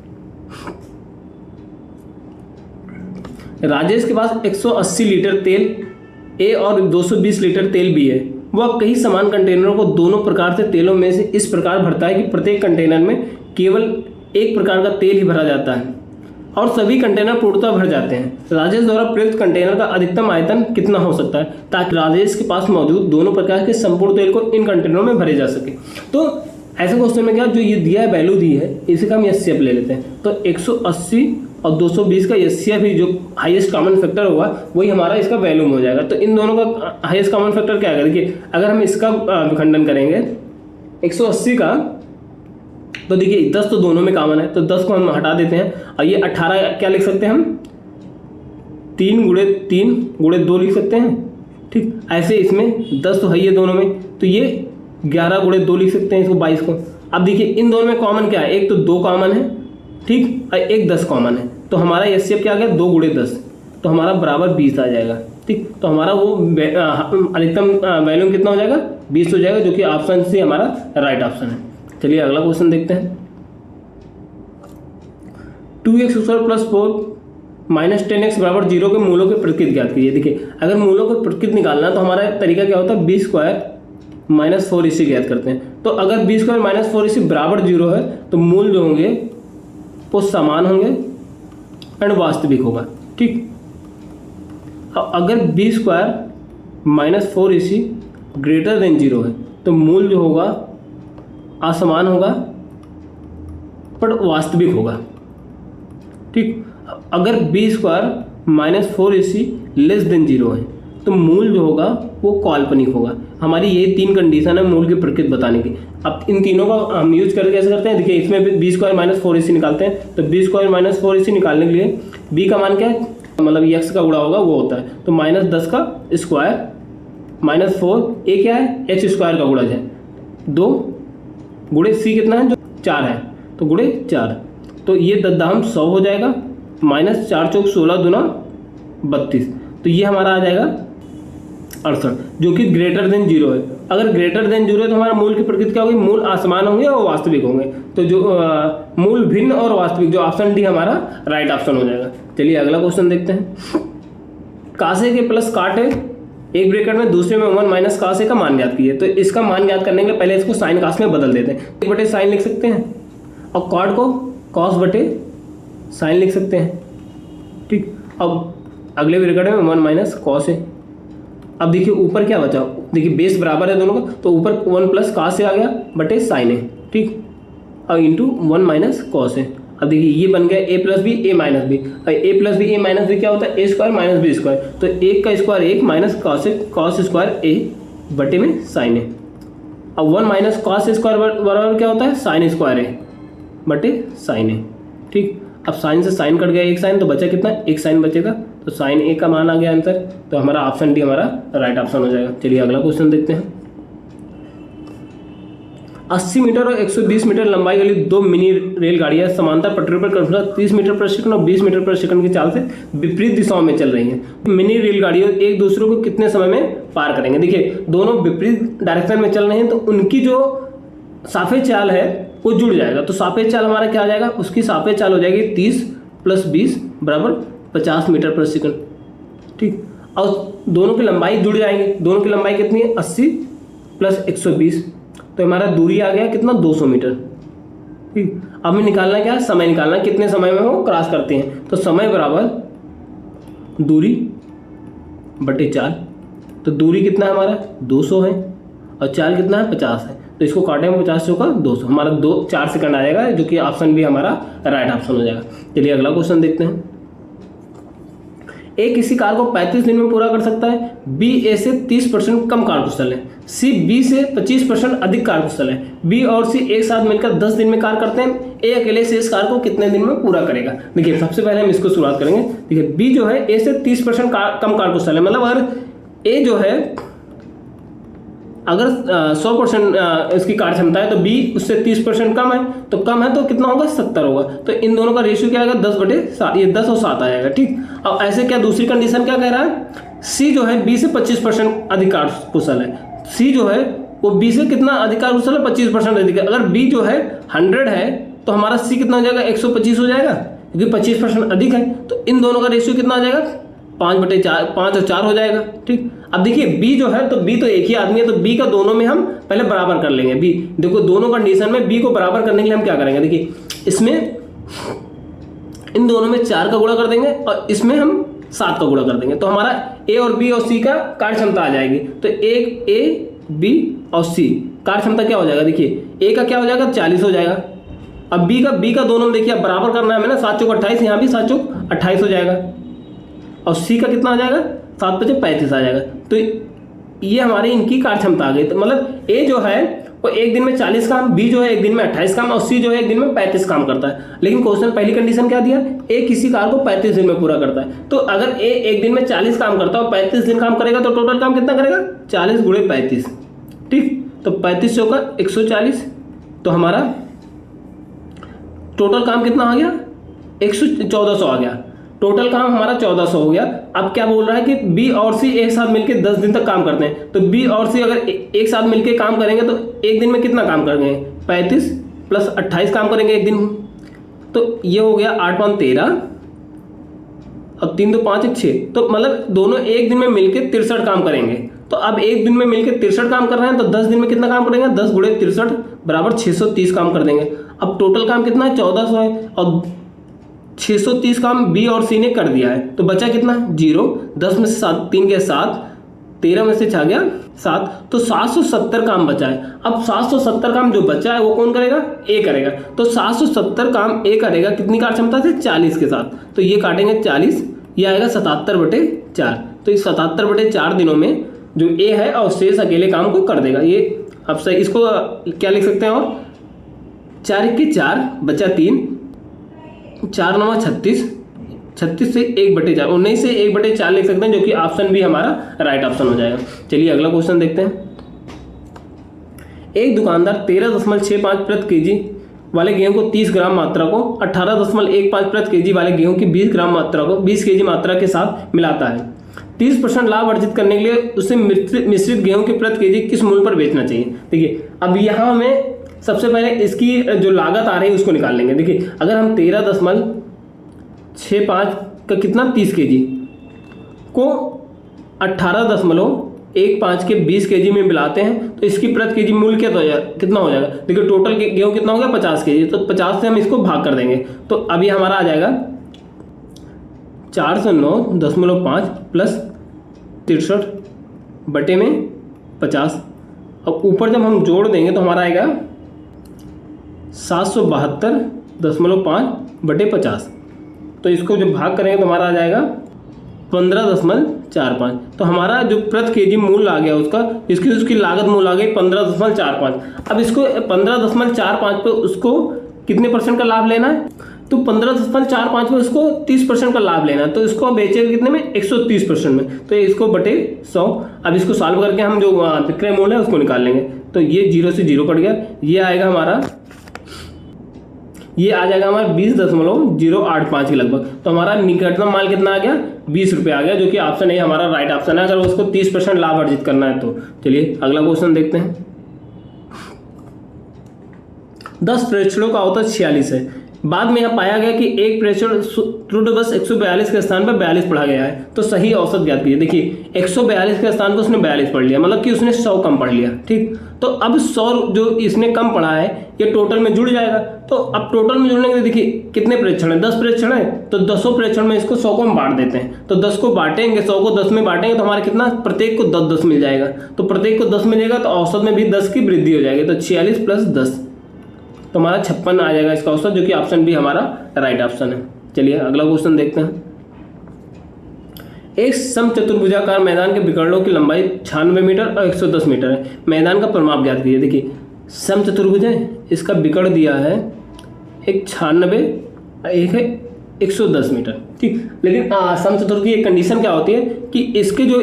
Speaker 1: राजेश के पास 180 लीटर तेल A और 220 लीटर तेल B है। वह कई समान कंटेनरों को दोनों प्रकार से तेलों में से इस प्रकार भरता है कि प्रत्येक कंटेनर में केवल एक प्रकार का तेल ही भरा जाता है और सभी कंटेनर पूर्णतः भर जाते हैं। राजेश द्वारा प्रयुक्त कंटेनर का अधिकतम आयतन कितना हो सकता है ताकि राजेश के पास मौजूद दोनों प्रकार के संपूर्ण तेल को इन कंटेनरों में भरे जा सके। तो ऐसे क्वेश्चन में क्या, जो ये दिया है वैल्यू दी है इसी का हम एचसीएफ ले लेते हैं। तो 180 और 220 का एचसीएफ ही जो हाईएस्ट कॉमन फैक्टर होगा वही हमारा इसका वैल्यू में हो जाएगा। तो इन दोनों का हाईएस्ट कॉमन फैक्टर क्या है, देखिए अगर हम इसका विखंडन करेंगे 180 का तो देखिए 10 तो दोनों में कॉमन है तो 10 को हम हटा देते हैं और ये 18 क्या लिख सकते हैं हम 3 गुणे 2 लिख सकते हैं। ठीक, ऐसे इसमें 10 तो है ये दोनों में तो ये 11 गुणे 2 लिख सकते हैं इसको 22 को। अब देखिए इन दोनों में कॉमन क्या है, एक तो 2 कॉमन है, ठीक, और एक 10 कॉमन है तो हमारा एचसीएफ क्या आ गया 2 गुणे 10 तो हमारा बराबर 20 आ जाएगा। ठीक, तो हमारा वो अधिकतम वैल्यू कितना हो जाएगा 20 हो जाएगा जो कि ऑप्शन सी हमारा राइट ऑप्शन है। चलिए अगला क्वेश्चन देखते हैं। 2x² प्लस 4 माइनस 10x बराबर 0 के मूलों के प्रतिकृत ज्ञात कीजिए। देखिए अगर मूलों को प्रतिकृत निकालना है तो हमारा तरीका क्या होता है b² माइनस 4 इसी ज्ञात करते हैं। तो अगर b² माइनस 4 इसी बराबर 0 है तो मूल जो होंगे वो समान होंगे एंड वास्तविक होगा। ठीक, अगर b² माइनस 4 इसी ग्रेटर देन 0 है तो मूल जो होगा असमान होगा पर वास्तविक होगा। ठीक, अगर b² माइनस 4 इसी लेस देन 0 है तो मूल जो होगा वो काल्पनिक होगा। हमारी ये 3 कंडीशन है मूल की प्रकृति बताने की। अब इन तीनों का हम यूज करके कैसे करते हैं, देखिए इसमें भी b² माइनस 4 इसी निकालते हैं। तो b² माइनस 4 इसी निकालने के लिए b का मान क्या है, मतलब x का गुणा होगा वो होता है तो माइनस 10 का स्क्वायर माइनस 4 a क्या है h² का गुणा है 2 गुणे c कितना है जो 4 है तो गुणे 4 तो ये 10 100 हो जाएगा माइनस 4 चौक 16 दूना 32 तो ये हमारा आ जाएगा 68 जो कि ग्रेटर देन 0 है। अगर ग्रेटर देन 0 है तो हमारा मूल की प्रकृति क्या होगी, मूल असमान होंगे और वास्तविक होंगे। तो जो मूल भिन्न और वास्तविक, जो ऑप्शन डी हमारा राइट ऑप्शन हो जाएगा। चलिए अगला क्वेश्चन देखते हैं। कासे के प्लस काट है एक ब्रैकेट में, दूसरे में 1 माइनस कासे का मान ज्ञात कीजिए। तो इसका मान ज्ञात करने के लिए पहले इसको साइन कास में बदल देते हैं। 1 बटे साइन लिख सकते हैं और कॉट को कॉस बटे साइन लिख सकते हैं। ठीक, अब अगले ब्रैकेट में 1 माइनस कॉस है। अब देखिए ऊपर क्या बचा, देखिए बेस बराबर है दोनों का, तो ऊपर 1 प्लस कास से आ गया बटे साइन है। ठीक, और इंटू 1 माइनस कॉस है। अब देखिए ये बन गया a plus b a minus b. ए plus b a minus b क्या होता है, a square minus b square. तो 1 का square 1 minus cos square a बटे में साइन है। अब 1 माइनस कॉस स्क्वायर बराबर क्या होता है, साइन स्क्वायर है बटे साइन है। ठीक, अब साइन से साइन कट गया, एक साइन, तो बचा कितना, एक साइन बचेगा। तो साइन ए का मान आ गया आंसर। तो हमारा ऑप्शन डी हमारा राइट ऑप्शन हो जाएगा। चलिए अगला क्वेश्चन देखते हैं। 80 मीटर और 120 मीटर लंबाई वाली 2 मिनी रेलगाड़ियां समांतर पटरी पर क्रमशः 30 मीटर प्रति सेकंड और 20 मीटर प्रति सेकंड की चाल से विपरीत दिशाओं में चल रही हैं। मिनी रेलगाड़ियों एक दूसरे को कितने समय में पार करेंगे। देखिए दोनों विपरीत डायरेक्शन में चल रहे हैं, तो उनकी जो सापेक्ष चाल है वो जुड़ जाएगा। तो सापेक्ष चाल हमारा क्या आ जाएगा, उसकी सापेक्ष चाल हो जाएगी 30 प्लस 20 बराबर 50 मीटर प्रति सेकंड। ठीक, और दोनों की लंबाई जुड़ जाएंगे। दोनों की लंबाई कितनी है, 80 प्लस 120, तो हमारा दूरी आ गया कितना, 200 मीटर। ठीक, अब हमें निकालना क्या है, समय निकालना, कितने समय में वो क्रॉस करते हैं। तो समय बराबर दूरी बटे चाल। तो दूरी कितना है हमारा, 200 है, और चाल कितना है, 50 है। तो इसको काटेंगे 50 से होगा 200, हमारा 4 सेकंड आ जाएगा, जो कि ऑप्शन भी हमारा राइट ऑप्शन हो जाएगा। चलिए अगला क्वेश्चन देखते हैं। ए किसी कार्य को 35 दिन में पूरा कर सकता है, बी ए से 30% कम कार्यकुशल है, सी बी से 25% अधिक कार्यकुशल है। बी और सी एक साथ मिलकर 10 दिन में कार्य करते हैं, ए अकेले से इस कार्य को कितने दिन में पूरा करेगा। देखिए सबसे पहले हम इसको शुरुआत करेंगे। देखिए बी जो है ए से 30% कम कार्यकुशल है, मतलब अगर ए जो है अगर 100% इसकी कार्य क्षमता है, तो बी उससे 30% कम है, तो कम है तो कितना होगा, 70 होगा। तो इन दोनों का रेशियो क्या आएगा, 10/7, ये 10 और 7 आएगा। ठीक, अब ऐसे क्या दूसरी कंडीशन क्या कह रहा है, सी जो है बी से 25% अधिक कार्यकुशल है। सी जो है वो बी से कितना अधिक कार्यकुशल है, 25% अधिक है। अगर बी जो है 100 है तो हमारा सी कितना हो जाएगा, 125 हो जाएगा, क्योंकि 25% अधिक है। तो इन दोनों का रेशियो कितना आ जाएगा, 5 और 4 हो जाएगा। ठीक, अब देखिए बी जो है, तो बी तो एक ही आदमी है, तो बी का दोनों में हम पहले बराबर कर लेंगे। बी देखो दोनों कंडीशन में बी को बराबर करने के लिए हम क्या करेंगे, देखिए इसमें इन दोनों में 4 का गुणा कर देंगे और इसमें हम 7 का गुणा कर देंगे, तो हमारा ए और बी और सी का कार्य क्षमता आ जाएगी। तो एक ए बी और सी कार्य क्षमता क्या हो जाएगा, देखिए ए का क्या हो जाएगा, 40 हो जाएगा। अब बी का दोनों में देखिए अब बराबर करना है हमें ना, 7 चौक 28, यहाँ भी 7 चौक 28 हो जाएगा, और सी का कितना आ जाएगा, 7 × 5 = 35 आ जाएगा। तो ये हमारी इनकी कार्य क्षमता आ गई। तो मतलब ए जो है वो एक दिन में 40 काम, बी जो है एक दिन में 28 काम, और सी जो है एक दिन में 35 काम करता है। लेकिन क्वेश्चन पहली कंडीशन क्या दिया, ए किसी कार्य को 35 दिन में पूरा करता है। तो अगर ए एक दिन में 40 काम करता है और 35 दिन काम करेगा, तो टोटल काम कितना करेगा, 40 × 35। ठीक, तो 35 से होगा 140, तो हमारा टोटल काम कितना आ गया, 1400 आ गया। टोटल काम हमारा 1400 हो गया। अब क्या बोल रहा है कि बी और सी एक साथ मिलकर 10 दिन तक काम करते हैं। तो बी और सी अगर एक साथ मिलकर काम करेंगे तो एक दिन में कितना काम करेंगे, 35 + 28 काम करेंगे एक दिन। तो ये हो गया 8 × 5 = 13 और 3 × 2 = 5 = 6। तो मतलब दोनों एक दिन में मिलकर 63 काम करेंगे। तो अब एक दिन में मिलकर 63 काम कर रहे हैं, तो 10 दिन में कितना काम करेंगे, 10 × 63 = 630 काम कर देंगे। अब टोटल काम कितना है, 1400 है, और 630 काम बी और सी ने कर दिया है। तो बचा कितना, 0, 10 में से 3 गया 7, 13 में से 6 गया 7, तो 770 काम बचा है। अब 770 काम जो बचा है वो कौन करेगा, ए करेगा। तो 770 काम ए करेगा कितनी कार्य क्षमता से, 40 के साथ। तो ये काटेंगे 40, ये आएगा 77/4। तो इस 77/4 दिनों में जो ए है और शेष अकेले काम को कर देगा। ये अब सही, इसको क्या लिख सकते हैं, और 4 × 1 = 4, बचा 3, 4 × 9 = 36, 36 से 1/4, 19 से 1/4 लिख सकते हैं, जो कि ऑप्शन भी हमारा राइट ऑप्शन हो जाएगा। चलिए अगला क्वेश्चन देखते हैं। एक दुकानदार 13.65 प्रति kg वाले गेहूं को 30 ग्राम मात्रा को 18.15 प्रति kg वाले गेहूं की 20 ग्राम मात्रा को 20 kg मात्रा के साथ मिलाता है। 30% लाभ अर्जित करने के लिए उसे मिश्रित गेहूं की प्रति केजी किस मूल्य पर बेचना चाहिए। देखिए अब यहाँ हमें सबसे पहले इसकी जो लागत आ रही है उसको निकाल लेंगे। देखिए अगर हम 13.65 का कितना 30 केजी को 18.15 के 20 केजी में मिलाते हैं तो इसकी प्रति केजी मूल्य कितना हो जाएगा। देखिए टोटल गेहूं कितना हो गया 50 केजी, तो 50 से हम इसको भाग कर देंगे तो अब ये हमारा आ जाएगा 409.5 प्लस 63 बटे में 50। अब ऊपर जब हम जोड़ देंगे तो हमारा आएगा 772.5 बटे 50। तो इसको जब भाग करेंगे तो हमारा आ जाएगा 15.45। तो हमारा जो प्रति केजी मूल्य आ गया उसकी लागत मूल्य आ गई 15.45। अब इसको 15.45 पे उसको कितने परसेंट का लाभ लेना है, तो 15.45 में उसको 30% का लाभ लेना है। तो इसको बेचेगा कितने में 130% में, तो इसको बटे 100। अब इसको सॉल्व करके हम जो विक्रय मूल्य है उसको निकाल लेंगे। तो ये 0 से 0 कट गया, ये आ जाएगा हमारा 20.085 के लगभग। तो हमारा निकटतम माल कितना आ गया 20 रुपये आ गया, जो कि ऑप्शन ए हमारा राइट ऑप्शन है अगर उसको 30% लाभ अर्जित करना है तो। चलिए अगला क्वेश्चन देखते हैं। 10 प्रेक्षणों का औसत 46 है। बाद में यह पाया गया कि एक प्रेक्षण त्रुटि बस 142 के स्थान पर 42 पढ़ा गया है, तो सही औसत ज्ञात कीजिए। देखिए 142 के स्थान पर उसने 42 पढ़ लिया, मतलब कि उसने 100 कम पढ़ लिया। ठीक, तो अब 100 जो इसने कम पढ़ा है ये टोटल में जुड़ जाएगा। तो अब टोटल में जुड़ने के लिए देखिए कितने प्रेक्षण है, 10 प्रेक्षण है, तो 10 प्रेक्षण में इसको 100 को हम बांट देते हैं। तो 10 को बांटेंगे, 100 को 10 में बांटेंगे तो हमारा कितना, प्रत्येक को 10-10 मिल जाएगा। तो प्रत्येक को 10 मिलेगा तो औसत में भी 10 की वृद्धि हो जाएगी। तो 46 प्लस 10 तो हमारा 56 आ जाएगा इसका औसत, जो कि ऑप्शन बी हमारा राइट ऑप्शन है। चलिए अगला क्वेश्चन देखते हैं। एक समचतुर्भुजाकार मैदान के विकर्णों की लंबाई 96 मीटर और 110 मीटर है। मैदान का परिमाप ज्ञात कीजिए। देखिए समचतुर्भुज है, इसका विकर्ण दिया है एक 96, एक है 110 मीटर। ठीक, लेकिन समचतुर्भुज की एक कंडीशन क्या होती है कि इसके जो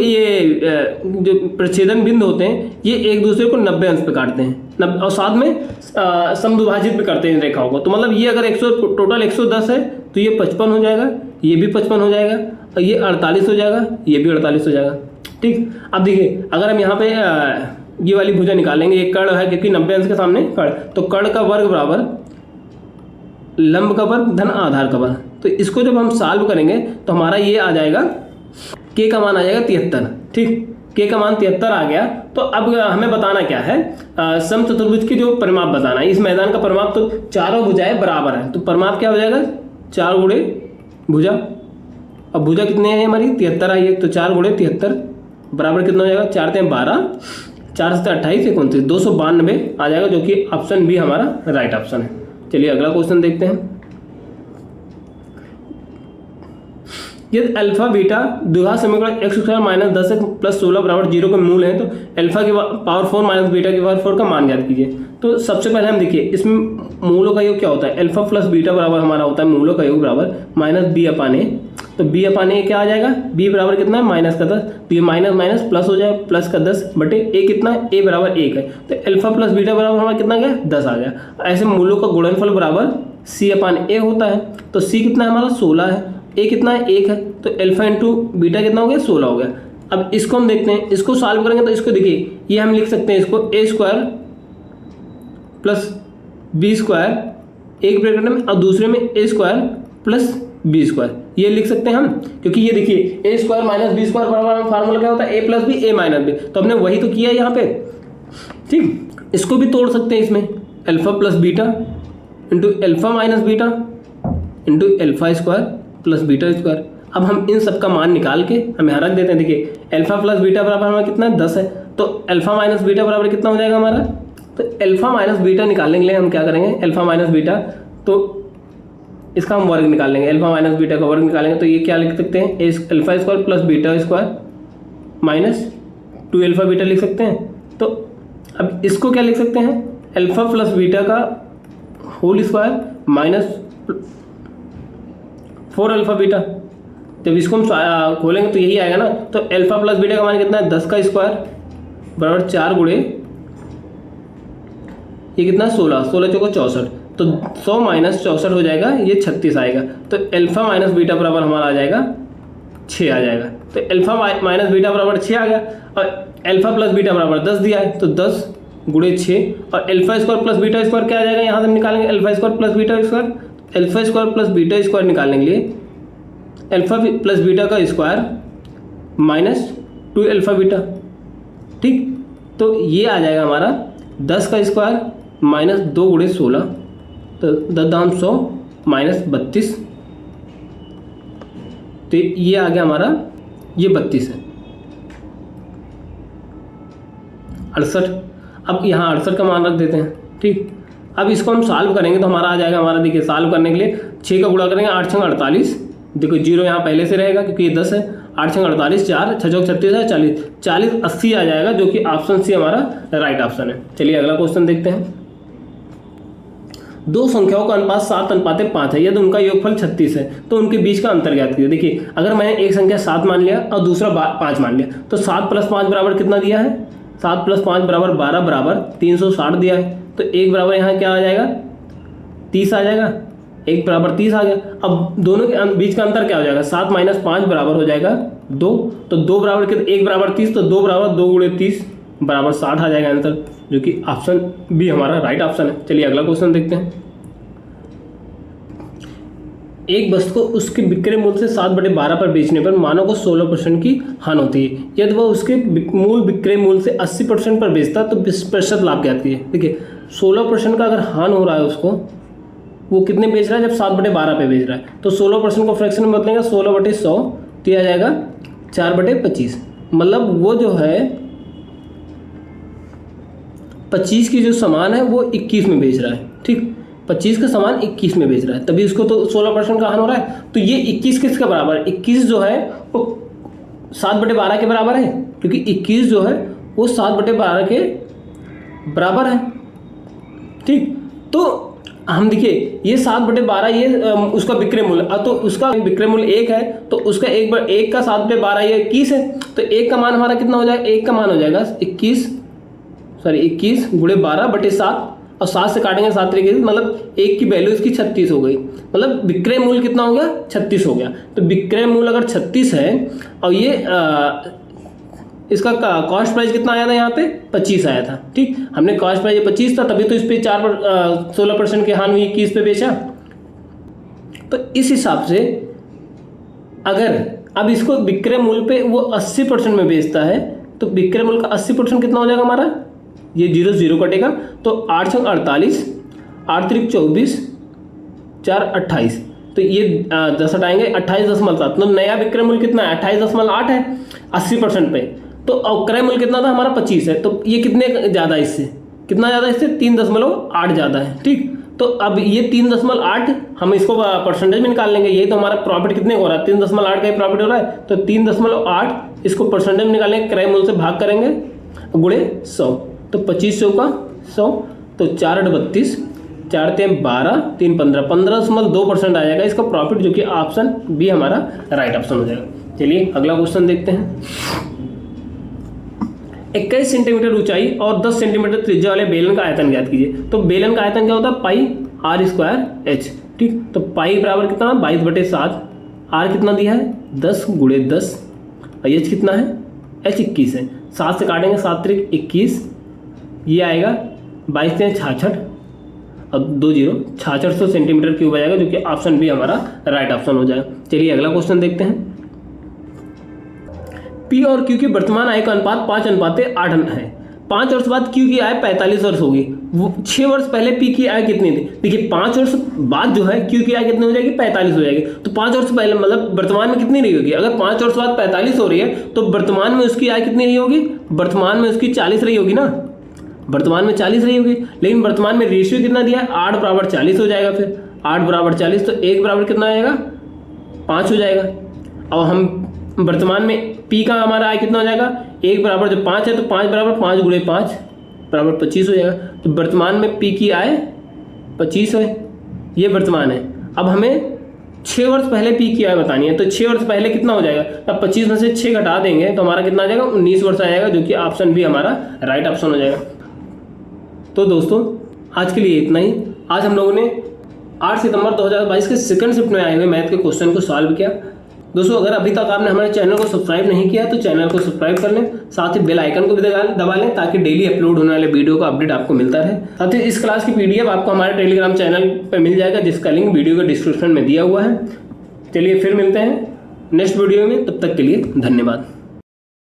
Speaker 1: प्रच्छेदन बिंदु होते हैं ये एक दूसरे को 90 अंश पे काटते हैं और साथ में समद्विभाजित भी करते हैं रेखाओं को। तो मतलब ये अगर टोटल 110 है तो ये 55 हो जाएगा, ये भी 55 हो जाएगा, और ये 48 हो जाएगा, ये भी 48 हो जाएगा। ठीक, अब देखिए अगर हम यहाँ पे ये वाली भुजा निकालेंगे, ये कर्ण है क्योंकि 90 अंश के सामने कर्ण, तो कर्ण का वर्ग बराबर लंब का वर्ग धन आधार का वर्ग। तो इसको जब हम सॉल्व करेंगे तो हमारा ये आ जाएगा, के का मान आ जाएगा 73। ठीक, के का मान 73 आ गया। तो अब हमें बताना क्या है, समचतुर्भुज की जो परिमाप बताना है। इस मैदान का परिमाप तो चारों भुजाएं बराबर है, तो परिमाप क्या हो जाएगा 4 गुणे भुजा। अब भुजा कितने हैं हमारी 73 आई है, तो 4 गुणे 73 बराबर कितना हो जाएगा, 4 × 12, 4 × 28 29, 292 आ जाएगा, जो कि ऑप्शन बी हमारा राइट ऑप्शन है। चलिए अगला क्वेश्चन देखते हैं। यदि अल्फा बीटा द्विघात समीकरण x² - 10x + 16 = 0 के मूल है तो अल्फा की पावर 4 माइनस बीटा की पावर 4 का मान ज्ञात कीजिए। तो सबसे पहले हम देखिए इसमें मूलों का योग क्या होता है, अल्फा प्लस बीटा बराबर हमारा होता है मूलों का योग बराबर -b/a। तो b/a क्या आ जाएगा, b बराबर कितना है -10, तो ये माइनस माइनस प्लस हो जाएगा, प्लस का 10 बटे a कितना है, a बराबर 1 है, तो अल्फा प्लस बीटा बराबर हमारा कितना गया 10 आ गया। ऐसे मूलों का गुणनफल बराबर c/a होता है। तो c कितना है हमारा 16 है, a कितना है 1 है, तो अल्फा इंटू बीटा कितना हो गया 16 हो गया। अब इसको हम देखते हैं, इसको सॉल्व करेंगे तो इसको देखिए ये हम लिख सकते हैं इसको a² प्लस b² एक ब्रैकेट में और दूसरे में a² प्लस b², ये लिख सकते हैं हम, क्योंकि ये देखिए a² - b² बराबर फार्मूला क्या होता है a + b a - b, तो हमने वही तो किया है यहाँ पे। ठीक, इसको भी तोड़ सकते हैं इसमें, alpha plus beta into alpha minus beta into alpha square plus beta square. अब हम इन सब का मान निकाल के हम यहाँ रख देते हैं। देखिए अल्फा प्लस बीटा बराबर हमारा कितना है 10 है, तो अल्फा माइनस बीटा बराबर कितना हो जाएगा हमारा, तो अल्फा माइनस बीटा निकालने के लिए हम क्या करेंगे, अल्फा माइनस बीटा तो इसका हम वर्ग निकाल लेंगे, अल्फा माइनस बीटा का वर्ग निकालेंगे तो ये क्या लिख सकते हैं, alpha square plus beta square minus 2 alpha beta लिख सकते हैं। तो अब इसको क्या लिख सकते हैं, अल्फा प्लस बीटा का whole square minus 4 alpha beta. जब इसको हम खोलेंगे तो यही आएगा ना, तो अल्फा प्लस बीटा का मान कितना है 10 का स्क्वायर बराबर 4 गुणे ये कितना 16, 16 चौको 64, तो 100 माइनस 64 हो जाएगा, ये 36 आएगा। तो अल्फा माइनस बीटा बराबर हमारा आ जाएगा 6 आ जाएगा। तो अल्फा माइनस बीटा बराबर 6 आ गया, और अल्फा प्लस बीटा बराबर 10 दिया है, तो 10 गुणे 6, और alpha square plus beta square क्या आ जाएगा, यहाँ से हम निकालेंगे alpha square plus beta square. Alpha square plus beta square निकालने के लिए अल्फा प्लस बीटा का स्क्वायर माइनस 2 अल्फा बीटा, ठीक। तो ये आ जाएगा हमारा 10 का स्क्वायर माइनस 2 गुणे 16, तो 10 माइनस 32, तो ये आ गया हमारा, ये 32 है, 68। अब यहाँ 68 का मान रख देते हैं, ठीक। अब इसको हम सॉल्व करेंगे तो हमारा आ जाएगा, हमारा देखिए सॉल्व करने के लिए 6 का गुणा करेंगे, 8 छंग 48, देखो 0 यहाँ पहले से रहेगा क्योंकि ये 10 है, 8 छंग 48, 4 6 चौक 36 है, 40 40 80 आ जाएगा, जो कि ऑप्शन सी हमारा राइट ऑप्शन है। चलिए अगला क्वेश्चन देखते हैं। दो संख्याओं का अनुपात 7:5 है, यदि उनका योगफल 36 है तो उनके बीच का अंतर ज्ञात कीजिए। देखिए अगर मैंने एक संख्या 7 मान लिया और दूसरा 5 मान लिया, तो 7 + 5 बराबर कितना दिया है, 7 + 5 बराबर 12 बराबर 360 दिया है, तो 1 बराबर यहाँ क्या आ जाएगा, 30 आ जाएगा, 1 बराबर 30 आ गया। अब दोनों के बीच का अंतर क्या हो जाएगा, 7 - 5 बराबर हो जाएगा 2, तो 2 बराबर कितना, 1 बराबर 30, तो 2 बराबर 2 गुणे 30 बराबर 60 आ जाएगा आंसर, जो कि ऑप्शन बी हमारा राइट ऑप्शन है। चलिए अगला क्वेश्चन देखते हैं। एक वस्तु को उसके विक्रय मूल्य से 7/12 पर बेचने पर मानव को 16% की हानि होती है, यदि वह उसके मूल विक्रय मूल्य से 80% पर बेचता तो 20% लाभ ज्ञात कीजिए। देखिए 16% का अगर हानि हो रहा है उसको, वो कितने बेच रहा है, जब 7/12 पे बेच रहा है, तो 16% को फ्रैक्शन में बदलेंगे, 16/100 तो आ जाएगा 4/25, मतलब वो जो है 25 की जो सामान है वो 21 में बेच रहा है, ठीक। 25 का सामान 21 में बेच रहा है, तभी उसको तो 16% का हानि हो रहा है। तो ये 21 किसका बराबर है, 21 जो है वो 7/12 के बराबर है, क्योंकि 21 जो है वो 7/12 के बराबर है, ठीक। तो हम देखिए ये 7/12 ये उसका विक्रय मूल्य, तो उसका विक्रय मूल्य 1 है, तो उसका 1 का 7/12 ये 21 है, तो 1 का मान हमारा कितना हो जाएगा, 1 का मान हो जाएगा 21 गुणे 12/7, और 7 से काटेंगे 7 तरीके से, मतलब 1 की वैल्यू इसकी 36 हो गई, मतलब विक्रय मूल्य कितना हो गया, 36 हो गया। तो विक्रय मूल्य अगर 36 है और ये इसका कॉस्ट प्राइस कितना आया था, यहाँ पे 25 आया था, ठीक। हमने कॉस्ट प्राइस 25 था, तभी तो इस पे 16% की हानि हुई, 21 पे बेचा। तो इस हिसाब से अगर अब इसको विक्रय मूल्य पे वो 80% में बेचता है, तो विक्रय मूल्य का 80% कितना हो जाएगा हमारा, ये 0 कटेगा, तो 8 छंग 48, 8 त्रिक 24, 4 28, तो ये 10 हटाएंगे, 28.7, मतलब नया विक्रय मूल्य कितना है, 28.8 है 80% पे, तो क्रय मूल्य कितना था हमारा 25 है, तो ये कितने ज़्यादा है इससे, कितना ज़्यादा इससे 3.8 ज़्यादा है, ठीक। तो अब ये 3.8 हम इसको परसेंटेज में निकाल लेंगे, यही तो हमारा प्रॉफिट कितने हो रहा है, 3.8 का ही प्रॉफिट हो रहा है, तो 3.8 इसको परसेंटेज में निकालेंगे, क्रय मूल्य से भाग करेंगे गुणे 100, तो 25 का 100, तो 4/32, 4 × 12, 3 × 15, 15.2% आ जाएगा इसका प्रॉफिट, जो कि ऑप्शन बी हमारा राइट ऑप्शन हो जाएगा। चलिए अगला क्वेश्चन देखते हैं। 21 सेंटीमीटर ऊंचाई और 10 सेंटीमीटर त्रिज्या वाले बेलन का आयतन ज्ञात कीजिए। तो बेलन का आयतन क्या होता है, πr²h, ठीक। तो पाई बराबर कितना, 22/7, r कितना दिया है 10 गुणे 10, और h कितना है, h 21 है, 7 से काटेंगे 7 त्रिक 21, ये आएगा 22 से 66 और 2 0 6600 सेंटीमीटर क्यूब आ जाएगा, जो कि ऑप्शन बी हमारा राइट ऑप्शन हो जाएगा। चलिए अगला क्वेश्चन देखते हैं। पी और क्यू की वर्तमान आयु का अनुपात 5:8 है। 5 वर्ष बाद क्यू की आयु 45 वर्ष होगी। 6 वर्ष पहले पी की आयु कितनी थी, देखिए 5 वर्ष बाद जो है क्यू की आयु कितनी हो जाएगी, 45 हो जाएगी। तो 5 वर्ष पहले मतलब वर्तमान में कितनी रही होगी, अगर 5 वर्ष बाद 45 हो रही है तो वर्तमान में उसकी आयु कितनी रही होगी, वर्तमान में उसकी 40 रही होगी ना, वर्तमान में 40 रही होगी। लेकिन वर्तमान में रेशियो कितना दिया है, 8 बराबर 40 हो जाएगा, फिर 8 बराबर 40, तो 1 बराबर कितना आएगा, 5 हो जाएगा। अब हम वर्तमान में पी का हमारा आय कितना हो जाएगा, 1 बराबर जब 5 है तो 5 बराबर 5 गुणे 5 बराबर 25 हो जाएगा। तो वर्तमान में पी की आय 25 है, ये वर्तमान है। अब हमें 6 वर्ष पहले पी की आय बतानी है, तो 6 वर्ष पहले कितना हो जाएगा, अब 25 में से 6 घटा देंगे तो हमारा कितना आ जाएगा, 19 वर्ष आ जाएगा, जो कि ऑप्शन बी हमारा राइट ऑप्शन हो जाएगा। तो दोस्तों आज के लिए इतना ही। आज हम लोगों ने 8 सितंबर 2022 के सेकंड शिफ्ट में आए हुए मैथ के क्वेश्चन को सॉल्व किया। दोस्तों अगर अभी तक आपने हमारे चैनल को सब्सक्राइब नहीं किया तो चैनल को सब्सक्राइब कर लें, साथ ही बेल आइकन को भी दबा लें ताकि डेली अपलोड होने वाले वीडियो का अपडेट आपको मिलता रहे। साथ ही इस क्लास की PDF आपको हमारे टेलीग्राम चैनल पर मिल जाएगा, जिसका लिंक वीडियो के डिस्क्रिप्शन में दिया हुआ है। चलिए फिर मिलते हैं नेक्स्ट वीडियो में, तब तक के लिए धन्यवाद।